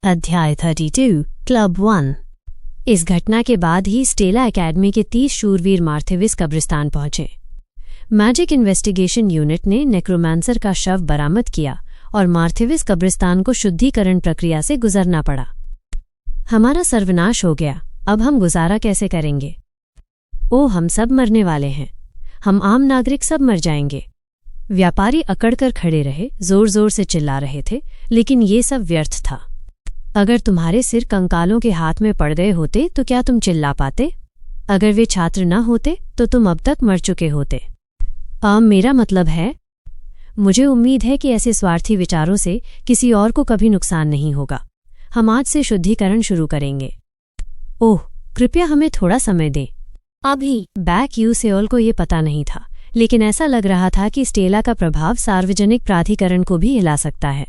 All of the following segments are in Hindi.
अध्याय 32 क्लब 1। इस घटना के बाद ही स्टेला एकेडमी के 30 शूरवीर मार्थिविस कब्रिस्तान पहुंचे। मैजिक इन्वेस्टिगेशन यूनिट ने नेक्रोमांसर का शव बरामद किया और मार्थिविस कब्रिस्तान को शुद्धिकरण प्रक्रिया से गुजरना पड़ा। हमारा सर्वनाश हो गया, अब हम गुजारा कैसे करेंगे? ओह, हम सब मरने वाले हैं, हम आम नागरिक सब मर जाएंगे। व्यापारी अकड़कर खड़े रहे, जोर जोर से चिल्ला रहे थे, लेकिन ये सब व्यर्थ था। अगर तुम्हारे सिर कंकालों के हाथ में पड़ गए होते तो क्या तुम चिल्ला पाते? अगर वे छात्र न होते तो तुम अब तक मर चुके होते। मेरा मतलब है, मुझे उम्मीद है कि ऐसे स्वार्थी विचारों से किसी और को कभी नुकसान नहीं होगा। हम आज से शुद्धिकरण शुरू करेंगे। ओह, कृपया हमें थोड़ा समय दें। अभी बैक यू सेओल को ये पता नहीं था, लेकिन ऐसा लग रहा था कि स्टेला का प्रभाव सार्वजनिक प्राधिकरण को भी हिला सकता है।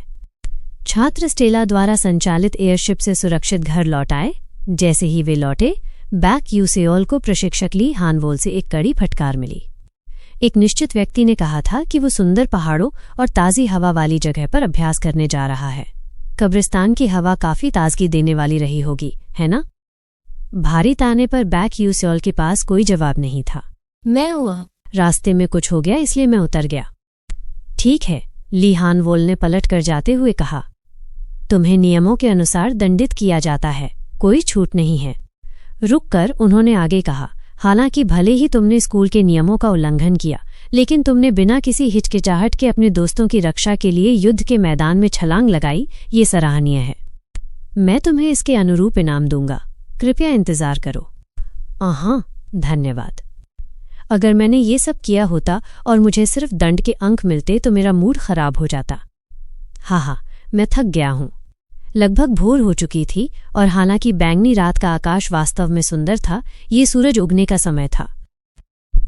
छात्र स्टेला द्वारा संचालित एयरशिप से सुरक्षित घर लौट आए। जैसे ही वे लौटे, बैक यू सेओल को प्रशिक्षक ली हानवोल से एक कड़ी फटकार मिली। एक निश्चित व्यक्ति ने कहा था कि वो सुंदर पहाड़ों और ताज़ी हवा वाली जगह पर अभ्यास करने जा रहा है। कब्रिस्तान की हवा काफी ताजगी देने वाली रही होगी, है ना? भारी ताने पर बैक यू सेओल के पास कोई जवाब नहीं था। मैं हुआ रास्ते में कुछ हो गया, इसलिए मैं उतर गया। ठीक है, ली हानवोल ने पलट कर जाते हुए कहा। तुम्हें नियमों के अनुसार दंडित किया जाता है, कोई छूट नहीं है। रुककर उन्होंने आगे कहा, हालांकि भले ही तुमने स्कूल के नियमों का उल्लंघन किया, लेकिन तुमने बिना किसी हिचकिचाहट के अपने दोस्तों की रक्षा के लिए युद्ध के मैदान में छलांग लगाई, ये सराहनीय है। मैं तुम्हें इसके अनुरूप इनाम दूंगा, कृपया इंतजार करो। हाँ, धन्यवाद। अगर मैंने ये सब किया होता और मुझे सिर्फ दंड के अंक मिलते तो मेरा मूड खराब हो जाता। हाँ, मैं थक गया हूँ। लगभग भोर हो चुकी थी और हालांकि बैंगनी रात का आकाश वास्तव में सुंदर था, ये सूरज उगने का समय था।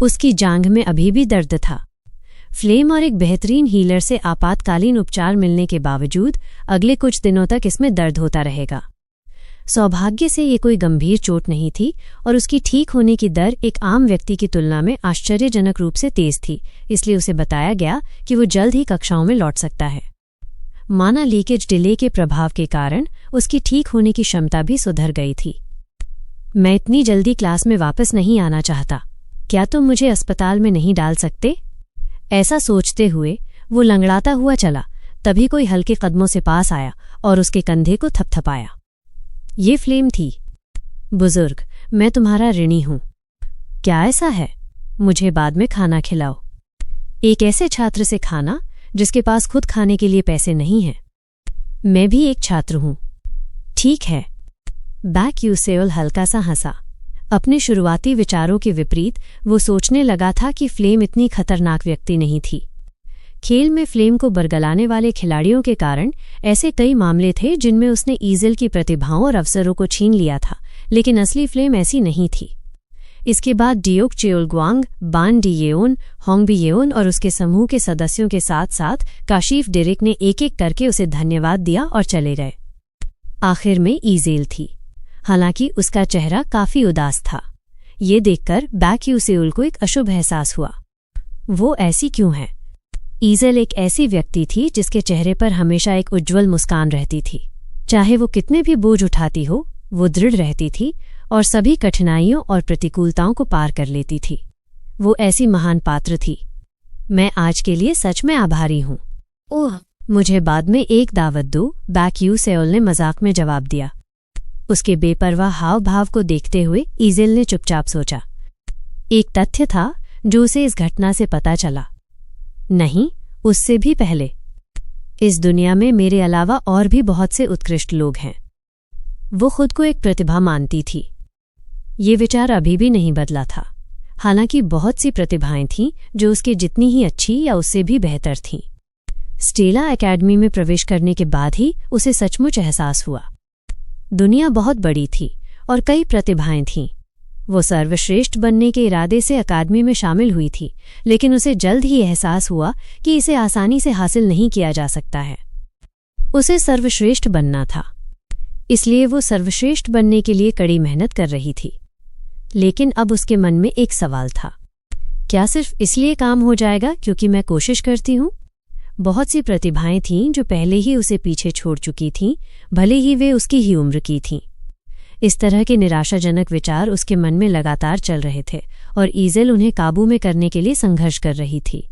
उसकी जांघ में अभी भी दर्द था। फ्लेम और एक बेहतरीन हीलर से आपातकालीन उपचार मिलने के बावजूद अगले कुछ दिनों तक इसमें दर्द होता रहेगा। सौभाग्य से ये कोई गंभीर चोट नहीं थी और उसकी ठीक होने की दर एक आम व्यक्ति की तुलना में आश्चर्यजनक रूप से तेज थी, इसलिए उसे बताया गया कि वो जल्द ही कक्षाओं में लौट सकता है। माना लीकेज डिले के प्रभाव के कारण उसकी ठीक होने की क्षमता भी सुधर गई थी। मैं इतनी जल्दी क्लास में वापस नहीं आना चाहता, क्या तुम मुझे अस्पताल में नहीं डाल सकते? ऐसा सोचते हुए वो लंगड़ाता हुआ चला, तभी कोई हल्के कदमों से पास आया और उसके कंधे को थपथपाया। ये फ्लेम थी। बुजुर्ग, मैं तुम्हारा ऋणी हूं। क्या ऐसा है? मुझे बाद में खाना खिलाओ। एक ऐसे छात्र से खाना जिसके पास खुद खाने के लिए पैसे नहीं हैं। मैं भी एक छात्र हूं। ठीक है। बैक यू सेओल हल्का सा हंसा। अपने शुरुआती विचारों के विपरीत वो सोचने लगा था कि फ्लेम इतनी खतरनाक व्यक्ति नहीं थी। खेल में फ्लेम को बरगलाने वाले खिलाड़ियों के कारण ऐसे कई मामले थे जिनमें उसने ईज़ेल की प्रतिभाओं और अवसरों को छीन लिया था, लेकिन असली फ्लेम ऐसी नहीं थी। इसके बाद डियोक चेओलग्वांग, बान डी येओन, होंगबी येओन और उसके समूह के सदस्यों के साथ साथ काशिफ डेरिक ने एक एक करके उसे धन्यवाद दिया और चले गए। आखिर में ईज़ेल थी। हालांकि उसका चेहरा काफी उदास था। ये देखकर बैक यू सेओल को एक अशुभ एहसास हुआ। वो ऐसी क्यों है? ईज़ेल एक ऐसी व्यक्ति थी जिसके चेहरे पर हमेशा एक उज्ज्वल मुस्कान रहती थी। चाहे वो कितने भी बोझ उठाती हो, वो दृढ़ रहती थी और सभी कठिनाइयों और प्रतिकूलताओं को पार कर लेती थी। वो ऐसी महान पात्र थी। मैं आज के लिए सच में आभारी हूँ। ओह, मुझे बाद में एक दावत दो, बैक यू सेओल ने मजाक में जवाब दिया। उसके बेपरवाह हाव भाव को देखते हुए ईज़ेल ने चुपचाप सोचा। एक तथ्य था जो उसे इस घटना से पता चला। नहीं, उससे भी पहले। इस दुनिया में मेरे अलावा और भी बहुत से उत्कृष्ट लोग हैं। वो खुद को एक प्रतिभा मानती थी। ये विचार अभी भी नहीं बदला था। हालांकि बहुत सी प्रतिभाएं थीं जो उसके जितनी ही अच्छी या उससे भी बेहतर थीं। स्टेला एकेडमी में प्रवेश करने के बाद ही उसे सचमुच एहसास हुआ। दुनिया बहुत बड़ी थी और कई प्रतिभाएं थीं। वो सर्वश्रेष्ठ बनने के इरादे से अकादमी में शामिल हुई थी, लेकिन उसे जल्द ही एहसास हुआ कि इसे आसानी से हासिल नहीं किया जा सकता है। उसे सर्वश्रेष्ठ बनना था, इसलिए वो सर्वश्रेष्ठ बनने के लिए कड़ी मेहनत कर रही थी। लेकिन अब उसके मन में एक सवाल था, क्या सिर्फ इसलिए काम हो जाएगा क्योंकि मैं कोशिश करती हूँ? बहुत सी प्रतिभाएं थीं जो पहले ही उसे पीछे छोड़ चुकी थीं, भले ही वे उसकी ही उम्र की थीं। इस तरह के निराशाजनक विचार उसके मन में लगातार चल रहे थे और ईज़ेल उन्हें काबू में करने के लिए संघर्ष कर रही थी।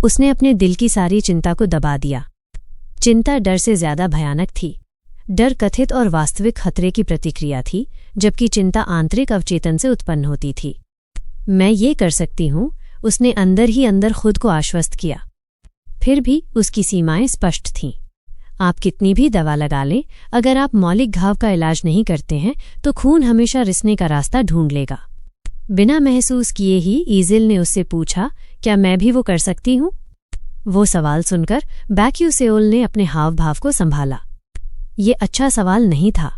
उसने अपने दिल की सारी चिंता को दबा दिया। चिंता डर से ज्यादा भयानक थी। डर कथित और वास्तविक खतरे की प्रतिक्रिया थी, जबकि चिंता आंतरिक अवचेतन से उत्पन्न होती थी। मैं ये कर सकती हूँ, उसने अंदर ही अंदर खुद को आश्वस्त किया। फिर भी उसकी सीमाएं स्पष्ट थीं। आप कितनी भी दवा लगा लें, अगर आप मौलिक घाव का इलाज नहीं करते हैं तो खून हमेशा रिसने का रास्ता ढूंढ लेगा। बिना महसूस किए ही ईज़ेल ने उससे पूछा, क्या मैं भी वो कर सकती हूँ? वो सवाल सुनकर बैक यू सेओल ने अपने हाव भाव को संभाला। ये अच्छा सवाल नहीं था।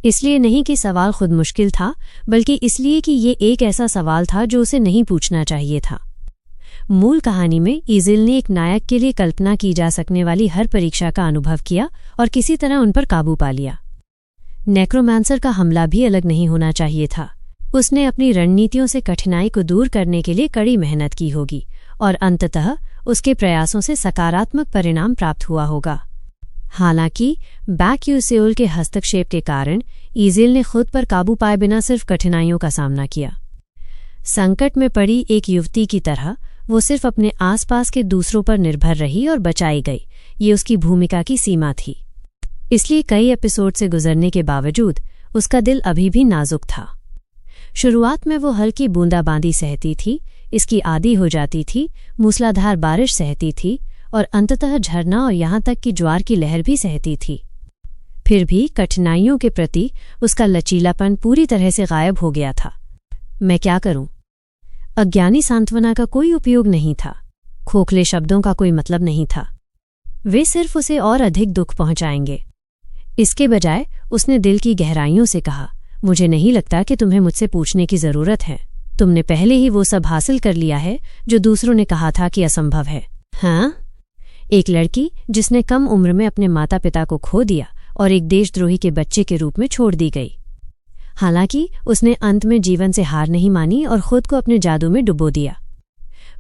इसलिए नहीं कि सवाल खुद मुश्किल था, बल्कि इसलिए कि ये एक ऐसा सवाल था जो उसे नहीं पूछना चाहिए था। मूल कहानी में ईज़ेल ने एक नायक के लिए कल्पना की जा सकने वाली हर परीक्षा का अनुभव किया और किसी तरह उन पर काबू पा लिया। नेक्रोमांसर का हमला भी अलग नहीं होना चाहिए था। उसने अपनी रणनीतियों से कठिनाई को दूर करने के लिए कड़ी मेहनत की होगी और अंततः उसके प्रयासों से सकारात्मक परिणाम प्राप्त हुआ होगा। हालांकि बैक यू सेओल के हस्तक्षेप के कारण ईज़ेल ने खुद पर काबू पाए बिना सिर्फ कठिनाइयों का सामना किया। संकट में पड़ी एक युवती की तरह वो सिर्फ अपने आसपास के दूसरों पर निर्भर रही और बचाई गई। ये उसकी भूमिका की सीमा थी। इसलिए कई एपिसोड से गुजरने के बावजूद उसका दिल अभी भी नाजुक था। शुरुआत में वो हल्की बूंदाबांदी सहती थी, इसकी आदी हो जाती थी, मूसलाधार बारिश सहती थी और अंततः झरना और यहाँ तक कि ज्वार की लहर भी सहती थी। फिर भी कठिनाइयों के प्रति उसका लचीलापन पूरी तरह से गायब हो गया था। मैं क्या करूं? अज्ञानी सांत्वना का कोई उपयोग नहीं था। खोखले शब्दों का कोई मतलब नहीं था। वे सिर्फ उसे और अधिक दुख पहुंचाएंगे। इसके बजाय उसने दिल की गहराइयों से कहा, मुझे नहीं लगता कि तुम्हें मुझसे पूछने की जरूरत है। तुमने पहले ही वो सब हासिल कर लिया है जो दूसरों ने कहा था कि असंभव है। हाँ? एक लड़की जिसने कम उम्र में अपने माता पिता को खो दिया और एक देशद्रोही के बच्चे के रूप में छोड़ दी गई। हालांकि उसने अंत में जीवन से हार नहीं मानी और खुद को अपने जादू में डुबो दिया।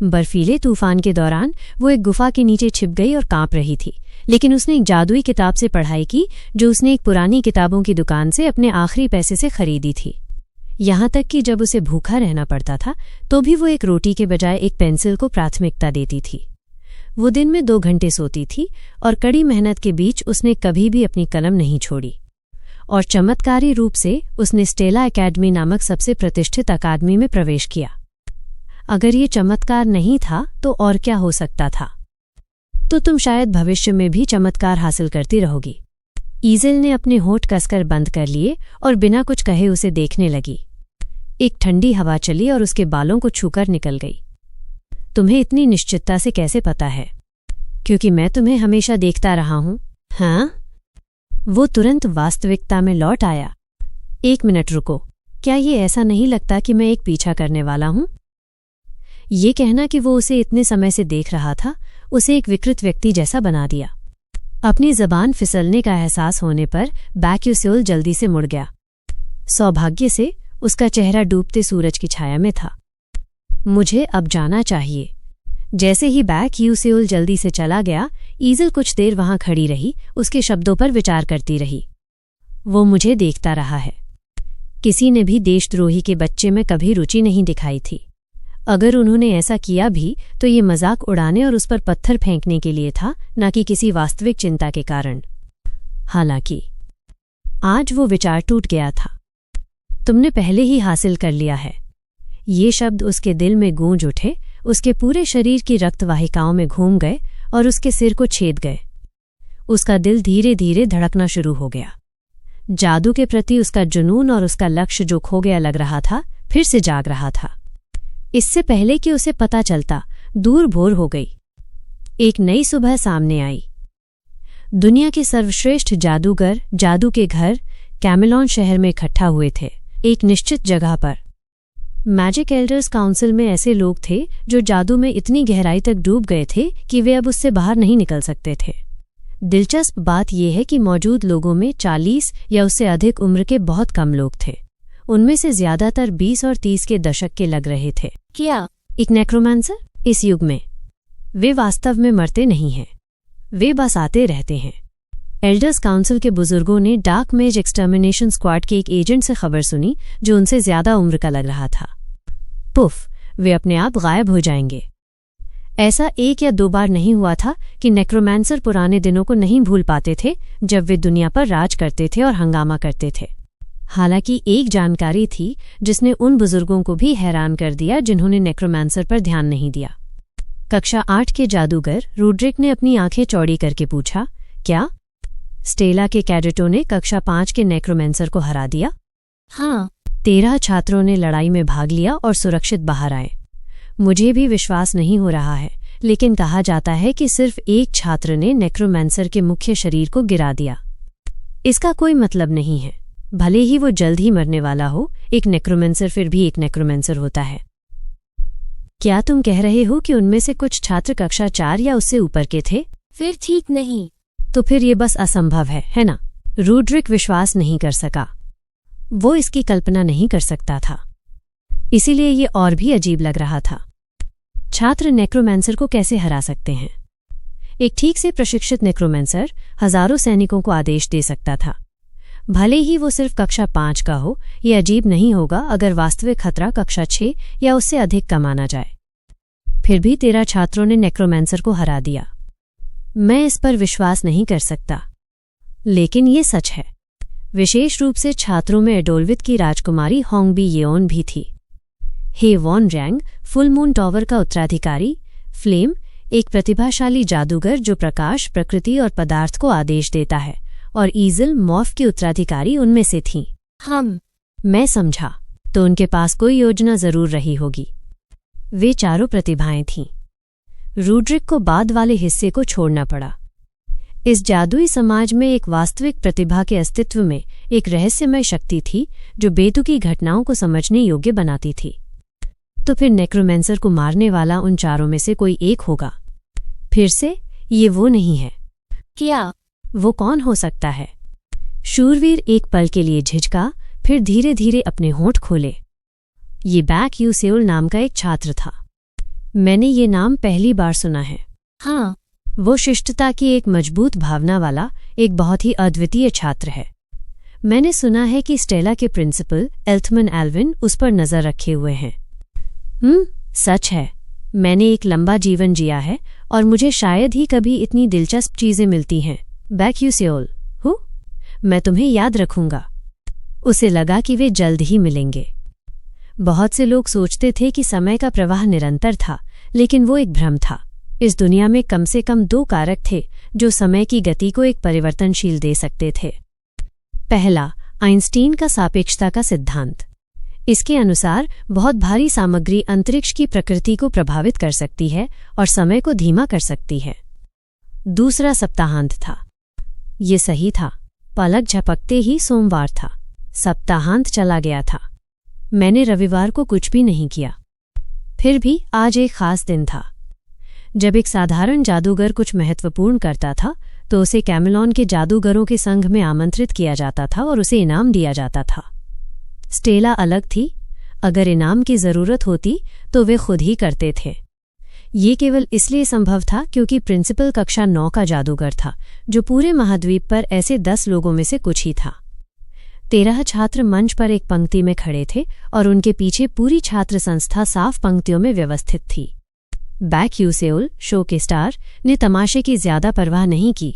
बर्फीले तूफान के दौरान वो एक गुफा के नीचे छिप गई और कांप रही थी, लेकिन उसने एक जादुई किताब से पढ़ाई की जो उसने एक पुरानी किताबों की दुकान से अपने आखिरी पैसे से खरीदी थी। यहाँ तक कि जब उसे भूखा रहना पड़ता था तो भी वो एक रोटी के बजाय एक पेंसिल को प्राथमिकता देती थी। वो दिन में 2 घंटे सोती थी और कड़ी मेहनत के बीच उसने कभी भी अपनी कलम नहीं छोड़ी। और चमत्कारी रूप से उसने स्टेला एकेडमी नामक सबसे प्रतिष्ठित अकादमी में प्रवेश किया। अगर ये चमत्कार नहीं था तो और क्या हो सकता था? तो तुम शायद भविष्य में भी चमत्कार हासिल करती रहोगी। ईज़ेल ने अपने होंठ कसकर बंद कर लिए और बिना कुछ कहे उसे देखने लगी। एक ठंडी हवा चली और उसके बालों को छूकर निकल गई। तुम्हें इतनी निश्चितता से कैसे पता है? क्योंकि मैं तुम्हें हमेशा देखता रहा हूं। हाँ? वो तुरंत वास्तविकता में लौट आया। 1 मिनट रुको, क्या ये ऐसा नहीं लगता कि मैं एक पीछा करने वाला हूं? ये कहना कि वो उसे इतने समय से देख रहा था उसे एक विकृत व्यक्ति जैसा बना दिया। अपनी जबान फिसलने का एहसास होने पर बैक यू सेओल जल्दी से मुड़ गया। सौभाग्य से उसका चेहरा डूबते सूरज की छाया में था। मुझे अब जाना चाहिए। जैसे ही बैक यू सेओल जल्दी से चला गया, ईज़ेल कुछ देर वहां खड़ी रही, उसके शब्दों पर विचार करती रही। वो मुझे देखता रहा है। किसी ने भी देशद्रोही के बच्चे में कभी रुचि नहीं दिखाई थी। अगर उन्होंने ऐसा किया भी तो ये मजाक उड़ाने और उस पर पत्थर फेंकने के लिए था, न कि किसी वास्तविक चिंता के कारण। हालांकि आज वो विचार टूट गया था। तुमने पहले ही हासिल कर लिया है। ये शब्द उसके दिल में गूंज उठे, उसके पूरे शरीर की रक्तवाहिकाओं में घूम गए और उसके सिर को छेद गए। उसका दिल धीरे धीरे धड़कना शुरू हो गया। जादू के प्रति उसका जुनून और उसका लक्ष्य जो खो गया लग रहा था, फिर से जाग रहा था। इससे पहले कि उसे पता चलता, दूर भोर हो गई। एक नई सुबह सामने आई। दुनिया के सर्वश्रेष्ठ जादूगर जादू के घर कैमेलॉन शहर में इकट्ठा हुए थे, एक निश्चित जगह पर। मैजिक एल्डर्स काउंसिल में ऐसे लोग थे जो जादू में इतनी गहराई तक डूब गए थे कि वे अब उससे बाहर नहीं निकल सकते थे। दिलचस्प बात यह है कि मौजूद लोगों में 40 या उससे अधिक उम्र के बहुत कम लोग थे। उनमें से ज्यादातर 20 और 30 के दशक के लग रहे थे। क्या एक नेक्रोमांसर इस युग में? वे वास्तव में मरते नहीं हैं, वे बस आते रहते हैं। एल्डर्स काउंसिल के बुजुर्गों ने डार्क मेज एक्सटर्मिनेशन स्क्वाड के एक एजेंट से खबर सुनी जो उनसे ज्यादा उम्र का लग रहा था। पुफ, वे अपने आप गायब हो जाएंगे। ऐसा 1 या 2 बार नहीं हुआ था कि नेक्रोमैंसर पुराने दिनों को नहीं भूल पाते थे जब वे दुनिया पर राज करते थे और हंगामा करते थे। हालांकि एक जानकारी थी जिसने उन बुजुर्गों को भी हैरान कर दिया जिन्होंने नेक्रोमैंसर पर ध्यान नहीं दिया। कक्षा 8 के जादूगर रूड्रिक ने अपनी आंखें चौड़ी करके पूछा, क्या स्टेला के कैडेटों ने कक्षा 5 के नेक्रोमैंसर को हरा दिया? हाँ। 13 छात्रों ने लड़ाई में भाग लिया और सुरक्षित बाहर आए। मुझे भी विश्वास नहीं हो रहा है, लेकिन कहा जाता है कि सिर्फ एक छात्र ने नेक्रोमैंसर के मुख्य शरीर को गिरा दिया। इसका कोई मतलब नहीं है, भले ही वो जल्द ही मरने वाला हो, एक नेक्रोमैंसर फिर भी एक नेक्रोमैंसर होता है। क्या तुम कह रहे हो कि उनमें से कुछ छात्र कक्षा 4 या उससे ऊपर के थे? फिर ठीक नहीं। तो फिर ये बस असंभव है ना? रूड्रिक विश्वास नहीं कर सका। वो इसकी कल्पना नहीं कर सकता था, इसीलिए ये और भी अजीब लग रहा था। छात्र नेक्रोमैंसर को कैसे हरा सकते हैं? एक ठीक से प्रशिक्षित नेक्रोमैंसर हजारों सैनिकों को आदेश दे सकता था। भले ही वो सिर्फ कक्षा 5 का हो, ये अजीब नहीं होगा अगर वास्तविक खतरा कक्षा 6 या उससे अधिक का माना जाए। फिर भी 13 छात्रों ने नेक्रोमैंसर को हरा दिया। मैं इस पर विश्वास नहीं कर सकता, लेकिन ये सच है। विशेष रूप से छात्रों में एडोल्विथ की राजकुमारी होंगबी येओन भी थी। हे वॉन रैंग, फुल मून टॉवर का उत्तराधिकारी, फ्लेम, एक प्रतिभाशाली जादूगर जो प्रकाश, प्रकृति और पदार्थ को आदेश देता है, और ईजल, मॉर्फ की उत्तराधिकारी उनमें से थीं। मैं समझा, तो उनके पास कोई योजना जरूर रही होगी। वे चारों प्रतिभाएं थीं। रूड्रिक को बाद वाले हिस्से को छोड़ना पड़ा। इस जादुई समाज में एक वास्तविक प्रतिभा के अस्तित्व में एक रहस्यमय शक्ति थी जो बेतुकी घटनाओं को समझने योग्य बनाती थी। तो फिर नेक्रोमैंसर को मारने वाला उन चारों में से कोई एक होगा। फिर से ये वो नहीं है। क्या? वो कौन हो सकता है? शूरवीर एक पल के लिए झिझका, फिर धीरे धीरे अपने होंठ खोले। ये बैक यू सेउल नाम का एक छात्र था। मैंने ये नाम पहली बार सुना है। हाँ। वो शिष्टता की एक मजबूत भावना वाला एक बहुत ही अद्वितीय छात्र है। मैंने सुना है कि स्टेला के प्रिंसिपल एल्थमन एल्विन उस पर नजर रखे हुए हैं। सच है। मैंने एक लंबा जीवन जिया है और मुझे शायद ही कभी इतनी दिलचस्प चीजें मिलती हैं। बैक यू सेउल, मैं तुम्हें याद रखूंगा। उसे लगा कि वे जल्द ही मिलेंगे। बहुत से लोग सोचते थे कि समय का प्रवाह निरंतर था, लेकिन वो एक भ्रम था। इस दुनिया में कम से कम 2 कारक थे जो समय की गति को एक परिवर्तनशील दे सकते थे। पहला, आइंस्टीन का सापेक्षता का सिद्धांत। इसके अनुसार बहुत भारी सामग्री अंतरिक्ष की प्रकृति को प्रभावित कर सकती है और समय को धीमा कर सकती है। दूसरा सप्ताहांत था। ये सही था। पलक झपकते ही सोमवार था। सप्ताहांत चला गया था। मैंने रविवार को कुछ भी नहीं किया। फिर भी आज एक खास दिन था। जब एक साधारण जादूगर कुछ महत्वपूर्ण करता था तो उसे कैमेलॉन के जादूगरों के संघ में आमंत्रित किया जाता था और उसे इनाम दिया जाता था। स्टेला अलग थी। अगर इनाम की जरूरत होती तो वे खुद ही करते थे। ये केवल इसलिए संभव था क्योंकि प्रिंसिपल कक्षा 9 का जादूगर था, जो पूरे महाद्वीप पर ऐसे 10 लोगों में से कुछ ही था। 13 छात्र मंच पर एक पंक्ति में खड़े थे और उनके पीछे पूरी छात्र संस्था साफ पंक्तियों में व्यवस्थित थी। बैक यू सेउल, शो के स्टार, ने तमाशे की ज्यादा परवाह नहीं की।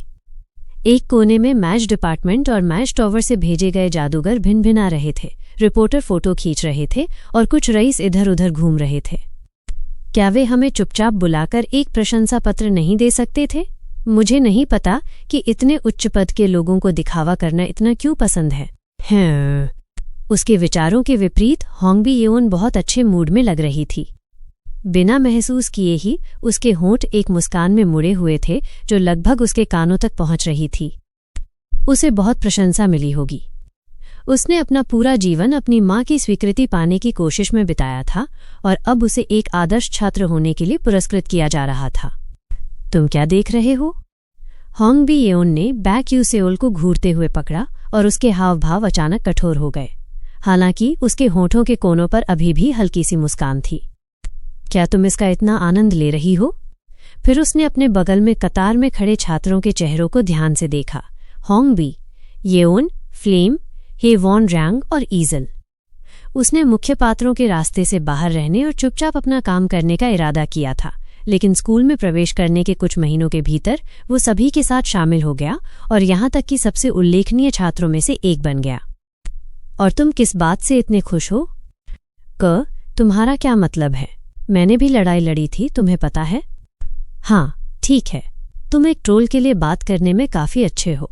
एक कोने में मैच डिपार्टमेंट और मैच टॉवर से भेजे गए जादूगर भिन भिना रहे थे। रिपोर्टर फोटो खींच रहे थे और कुछ रईस इधर उधर घूम रहे थे। क्या वे हमें चुपचाप बुलाकर एक प्रशंसा पत्र नहीं दे सकते थे? मुझे नहीं पता कि इतने उच्च पद के लोगों को दिखावा करना इतना क्यों पसंद है। उसके विचारों के विपरीत होंगबी येओन बहुत अच्छे मूड में लग रही थी। बिना महसूस किए ही उसके होंठ एक मुस्कान में मुड़े हुए थे जो लगभग उसके कानों तक पहुंच रही थी। उसे बहुत प्रशंसा मिली होगी। उसने अपना पूरा जीवन अपनी मां की स्वीकृति पाने की कोशिश में बिताया था और अब उसे एक आदर्श छात्र होने के लिए पुरस्कृत किया जा रहा था। तुम क्या देख रहे हो? होंगबी येओन ने बैक यू सेउल को घूरते हुए पकड़ा और उसके हाव भाव अचानक कठोर हो गए। हालांकि उसके होठों के कोनों पर अभी भी हल्की सी मुस्कान थी। क्या तुम इसका इतना आनंद ले रही हो? फिर उसने अपने बगल में कतार में खड़े छात्रों के चेहरों को ध्यान से देखा। होंगबी, येओन, फ्लेम, हे वॉन रैंग और ईजल। उसने मुख्य पात्रों के रास्ते से बाहर रहने और चुपचाप अपना काम करने का इरादा किया था, लेकिन स्कूल में प्रवेश करने के कुछ महीनों के भीतर वो सभी के साथ शामिल हो गया और यहाँ तक कि सबसे उल्लेखनीय छात्रों में से एक बन गया। और तुम किस बात से इतने खुश हो? तुम्हारा क्या मतलब है? मैंने भी लड़ाई लड़ी थी, तुम्हें पता है। हाँ, ठीक है, तुम एक ट्रोल के लिए बात करने में काफी अच्छे हो।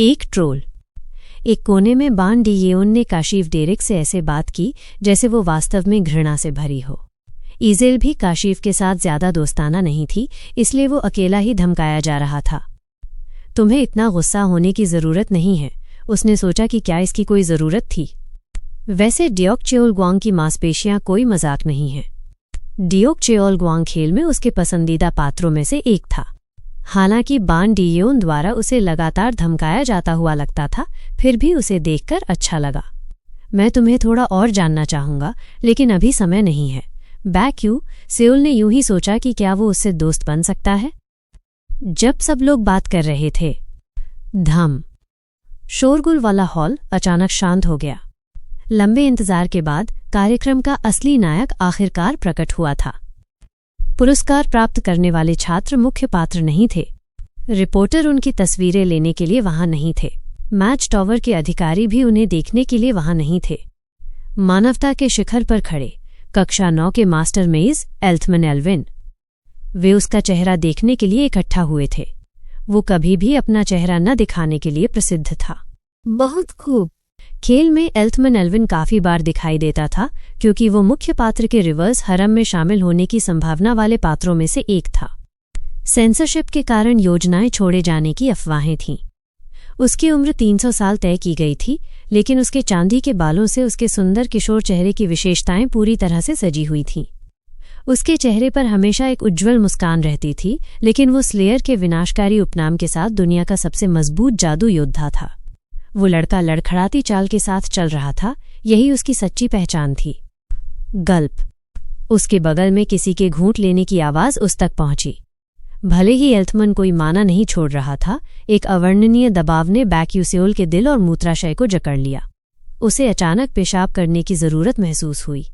एक ट्रोल? एक कोने में बान डी येओन ने काशिफ डेरेक से ऐसे बात की जैसे वो वास्तव में घृणा से भरी हो। ईजेल भी काशिफ के साथ ज्यादा दोस्ताना नहीं थी, इसलिए वो अकेला ही धमकाया जा रहा था। तुम्हें इतना गुस्सा होने की जरूरत नहीं है। उसने सोचा कि क्या इसकी कोई जरूरत थी। वैसे डियोक चेओलग्वांग की मांसपेशियां कोई मजाक नहीं है। डियोक चेओलग्वांग खेल में उसके पसंदीदा पात्रों में से एक था। हालांकि बान डी येओन द्वारा उसे लगातार धमकाया जाता हुआ लगता था, फिर भी उसे देखकर अच्छा लगा। मैं तुम्हें थोड़ा और जानना चाहूंगा, लेकिन अभी समय नहीं है। बैक्यू, सेउल ने यूं ही सोचा कि क्या वो उससे दोस्त बन सकता है। जब सब लोग बात कर रहे थे, धम, शोरगुल वाला हॉल अचानक शांत हो गया। लंबे इंतजार के बाद कार्यक्रम का असली नायक आखिरकार प्रकट हुआ था। पुरस्कार प्राप्त करने वाले छात्र मुख्य पात्र नहीं थे। रिपोर्टर उनकी तस्वीरें लेने के लिए वहां नहीं थे। मैच टावर के अधिकारी भी उन्हें देखने के लिए वहां नहीं थे। मानवता के शिखर पर खड़े कक्षा 9 के मास्टर मेज एल्थमन एल्विन, वे उसका चेहरा देखने के लिए इकट्ठा हुए थे। वो कभी भी अपना चेहरा न दिखाने के लिए प्रसिद्ध था। बहुत खूब। खेल में एल्थमन एल्विन काफी बार दिखाई देता था, क्योंकि वो मुख्य पात्र के रिवर्स हरम में शामिल होने की संभावना वाले पात्रों में से एक था। सेंसरशिप के कारण योजनाएं छोड़े जाने की अफवाहें थीं। उसकी उम्र 300 साल तय की गई थी, लेकिन उसके चांदी के बालों से उसके सुंदर किशोर चेहरे की विशेषताएं पूरी तरह से सजी हुई थीं। उसके चेहरे पर हमेशा एक उज्ज्वल मुस्कान रहती थी, लेकिन वो स्लेयर के विनाशकारी उपनाम के साथ दुनिया का सबसे मजबूत जादू योद्धा था। वो लड़का लड़खड़ाती चाल के साथ चल रहा था, यही उसकी सच्ची पहचान थी। गल्प। उसके बगल में किसी के घूंट लेने की आवाज उस तक पहुंची। भले ही एल्थमन कोई माना नहीं छोड़ रहा था, एक अवर्णनीय दबाव ने बैक्यूसेओल के दिल और मूत्राशय को जकड़ लिया। उसे अचानक पेशाब करने की जरूरत महसूस हुई।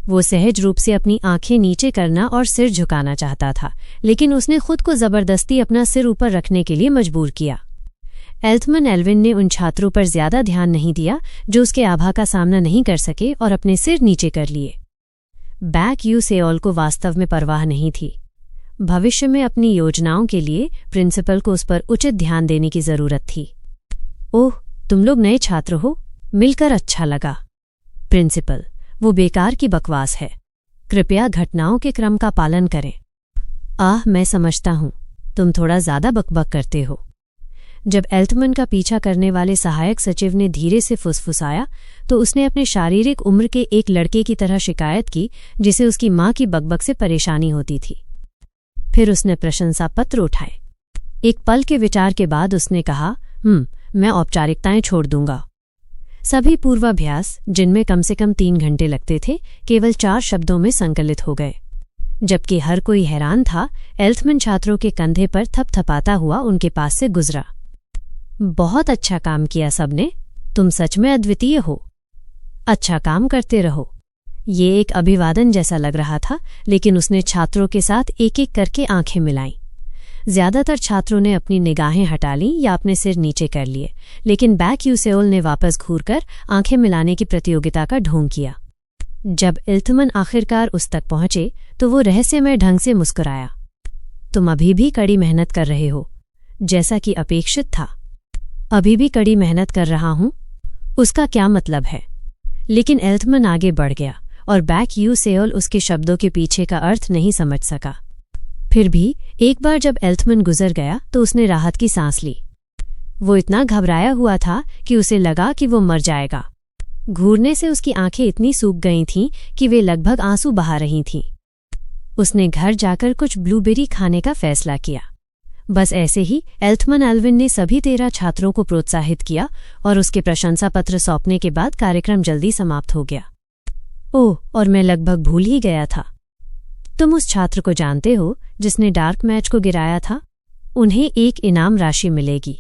वो सहज रूप से अपनी आंखें नीचे करना और सिर झुकाना चाहता था, लेकिन उसने खुद को जबरदस्ती अपना सिर ऊपर रखने के लिए मजबूर किया। एल्थमन एल्विन ने उन छात्रों पर ज्यादा ध्यान नहीं दिया जो उसके आभा का सामना नहीं कर सके और अपने सिर नीचे कर लिए। बैक्यूसेओल को वास्तव में परवाह नहीं थी। भविष्य में अपनी योजनाओं के लिए प्रिंसिपल को उस पर उचित ध्यान देने की जरूरत थी। ओह, तुम लोग नए छात्र हो, मिलकर अच्छा लगा। प्रिंसिपल, वो बेकार की बकवास है। कृपया घटनाओं के क्रम का पालन करें। मैं समझता हूं, तुम थोड़ा ज्यादा बकबक करते हो। जब एल्थमन का पीछा करने वाले सहायक सचिव ने धीरे से फुसफुसाया, तो उसने अपने शारीरिक उम्र के एक लड़के की तरह शिकायत की जिसे उसकी मां की बकबक से परेशानी होती थी। फिर उसने प्रशंसा पत्र उठाए। एक पल के विचार के बाद उसने कहा, मैं औपचारिकताएं छोड़ दूंगा। सभी पूर्वाभ्यास, जिनमें कम से कम 3 घंटे लगते थे, केवल 4 शब्दों में संकलित हो गए। जबकि हर कोई हैरान था, एल्थमन छात्रों के कंधे पर थपथपाता हुआ उनके पास से गुजरा। बहुत अच्छा काम किया सबने, तुम सच में अद्वितीय हो। अच्छा काम करते रहो। ये एक अभिवादन जैसा लग रहा था, लेकिन उसने छात्रों के साथ एक एक करके आंखें मिलाईं। ज्यादातर छात्रों ने अपनी निगाहें हटा लीं या अपने सिर नीचे कर लिए, लेकिन बैक्यूसेओल ने वापस घूरकर आंखें मिलाने की प्रतियोगिता का ढोंग किया। जब एल्थमन आखिरकार उस तक पहुंचे, तो वो रहस्यमय ढंग से मुस्कुराया। तुम अभी भी कड़ी मेहनत कर रहे हो, जैसा कि अपेक्षित था। अभी भी कड़ी मेहनत कर रहा हूं, उसका क्या मतलब है? लेकिन एल्थमन आगे बढ़ गया और बैक्यूसेओल उसके शब्दों के पीछे का अर्थ नहीं समझ सका। फिर भी एक बार जब एल्थमन गुजर गया तो उसने राहत की सांस ली। वो इतना घबराया हुआ था कि उसे लगा कि वो मर जाएगा। घूरने से उसकी आंखें इतनी सूख गई थीं कि वे लगभग आंसू बहा रही थीं। उसने घर जाकर कुछ ब्लूबेरी खाने का फैसला किया। बस ऐसे ही एल्थमन एल्विन ने सभी 13 छात्रों को प्रोत्साहित किया और उसके प्रशंसा पत्र सौंपने के बाद कार्यक्रम जल्दी समाप्त हो गया। ओह, और मैं लगभग भूल ही गया था। तुम उस छात्र को जानते हो जिसने डार्क मैच को गिराया था? उन्हें एक इनाम राशि मिलेगी।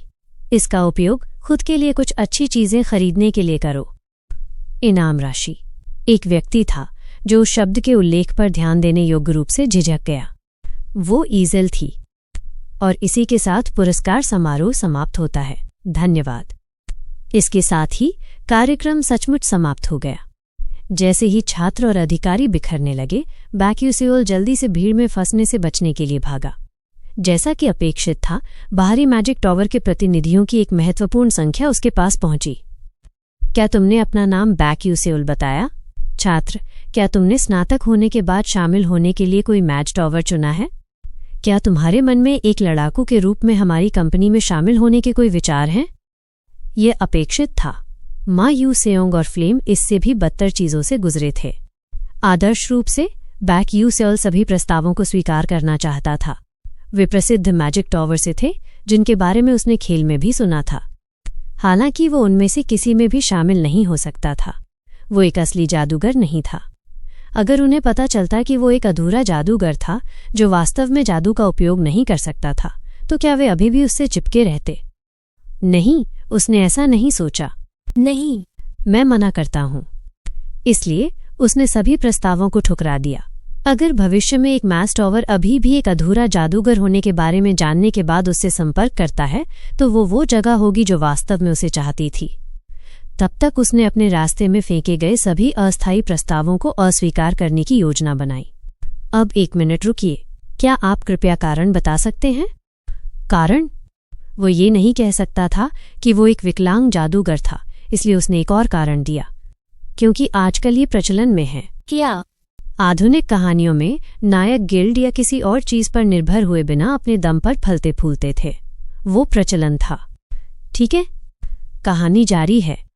इसका उपयोग खुद के लिए कुछ अच्छी चीजें खरीदने के लिए करो। इनाम राशि। एक व्यक्ति था जो उस शब्द के उल्लेख पर ध्यान देने योग्य रूप से झिझक गया। वो ईज़ल थी। और इसी के साथ पुरस्कार समारोह समाप्त होता है। धन्यवाद। इसके साथ ही कार्यक्रम सचमुच समाप्त हो गया। जैसे ही छात्र और अधिकारी बिखरने लगे, बैक्यूसेओल जल्दी से भीड़ में फंसने से बचने के लिए भागा। जैसा कि अपेक्षित था, बाहरी मैजिक टॉवर के प्रतिनिधियों की एक महत्वपूर्ण संख्या उसके पास पहुंची। क्या तुमने अपना नाम बैक्यूसेओल बताया? छात्र, क्या तुमने स्नातक होने के बाद शामिल होने के लिए कोई मैच टॉवर चुना है? क्या तुम्हारे मन में एक लड़ाकू के रूप में हमारी कंपनी में शामिल होने के कोई विचार हैं? ये अपेक्षित था। मा यू सेओंग और फ्लेम इससे भी बदतर चीजों से गुजरे थे। आदर्श रूप से बैक्यूसेओल सभी प्रस्तावों को स्वीकार करना चाहता था। वे प्रसिद्ध मैजिक टॉवर से थे जिनके बारे में उसने खेल में भी सुना था। हालांकि वो उनमें से किसी में भी शामिल नहीं हो सकता था। वो एक असली जादूगर नहीं था। अगर उन्हें पता चलता कि वो एक अधूरा जादूगर था जो वास्तव में जादू का उपयोग नहीं कर सकता था, तो क्या वे अभी भी उससे चिपके रहते? नहीं, उसने ऐसा नहीं सोचा। नहीं, मैं मना करता हूं। इसलिए उसने सभी प्रस्तावों को ठुकरा दिया। अगर भविष्य में एक मैच टॉवर अभी भी एक अधूरा जादूगर होने के बारे में जानने के बाद उससे संपर्क करता है, तो वो जगह होगी जो वास्तव में उसे चाहती थी। तब तक उसने अपने रास्ते में फेंके गए सभी अस्थायी प्रस्तावों को अस्वीकार करने की योजना बनाई। अब 1 मिनट रुकिए। क्या आप कृपया कारण बता सकते हैं? कारण? वो ये नहीं कह सकता था कि वो एक विकलांग जादूगर था, इसलिए उसने एक और कारण दिया। क्योंकि आजकल ये प्रचलन में है। क्या? आधुनिक कहानियों में नायक गिल्ड या किसी और चीज पर निर्भर हुए बिना अपने दम पर फलते फूलते थे। वो प्रचलन था। ठीक है, कहानी जारी है।